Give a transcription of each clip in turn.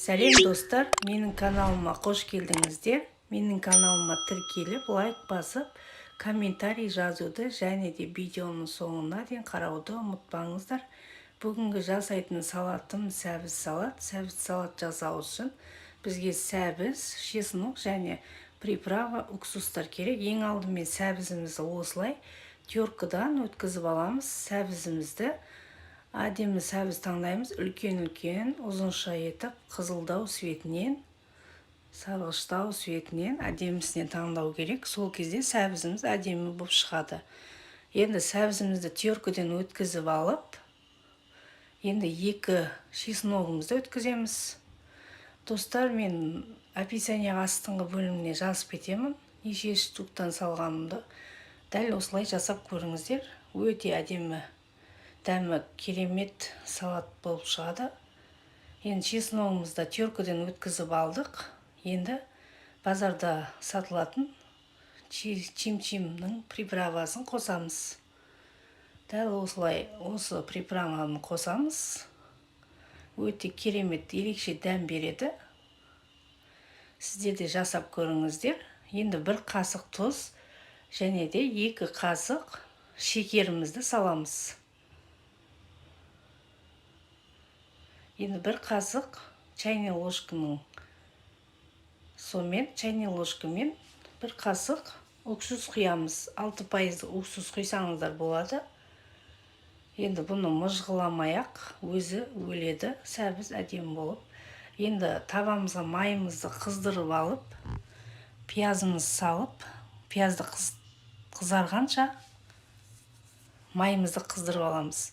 Сәлем достар, менің каналыма қош келдіңіздер. Менің каналыма тіркеліп, лайк басып, комментарий жазуды және де видеоның соңына дейін қарауды ұмытпаңыздар. Бүгінгі жасайтын салатым сәбіз салат. Сәбіз салат жасау үшін бізге сәбіз, чеснок және приправа, уксустар керек. Ең алдымен сәбізімізді осылай теркадан өткізіп аламыз. Сәбізімізді әдемі сәбіз таңдаймыз. Үлкен-үлкен, ұзынша етіп, қызылдау светінен, сарғыштау светінен әдемісінен таңдау керек. Сол кезде сәбізіміз әдемі болып шығады. Енді сәбізімізді теркадан өткізіп алып, енді 2 чесногымызды өткіземіз. Достар, мен описанияға астыңғы бөліміне жазып кетемін, неше штуктан салғанымды. Дәл осылай жасап көріңіздер. Өте әдемі, дәмі керемет салат болып шығады. Енді чесногымызды теркадан өткізіп алдық. Енді базарда сатылатын чим-чимнің приправасын қосамыз. Дәл осылай осы приправаны қосамыз. Өте керемет, ерекше дәм береді. Сіздер де жасап көріңіздер. Енді 1 қасық тұз және де 2 қасық шекерімізді саламыз. Енді 1 қасық чайный ложкамен 1 қасық уксус құямыз. 6% уксус құйсаңыздар болады. Енді бұны мұжғыламай-ақ өзі өледі, сәбіз әдемі болып. Енді табамызға майымызды қыздырып алып, пиязымыз салып, пиязды қызарғанша майымызды қыздырып аламыз.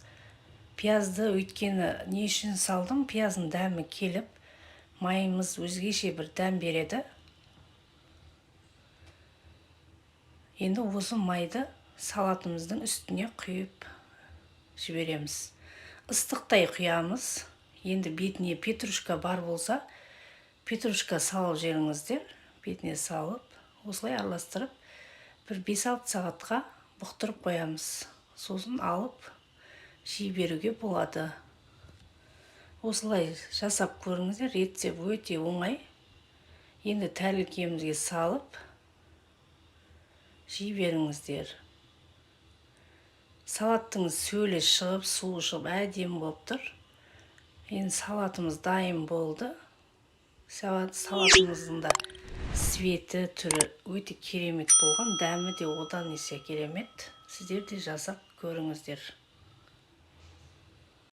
Пиязды өйткені не үшін салдым? Пияздың дәмі келіп, майымыз өзгеше бір дәм береді. Енді осы майды салатымыздың үстіне құйып жібереміз. Ыстықтай құямыз. Енді бетіне петрушка бар болса, петрушка салып жіберіңіздер. Бетіне салып, осылай араластырып, бір 5-6 сағатқа бұқтырып қоямыз. Сосын алып жей беруге болады. Осылай жасап көріңіздер. Рецепт өте оңай. Енді тәлкемізге салып жей беріңіздер. Салаттың сөлі шығып, суы шығып әдемі болып тұр. Енді салатымыз дайын болды. Салатымыздың да светі, түрі өте керемет болған. Дәмі де одан есе керемет. Сіздер де жасап көріңіздер.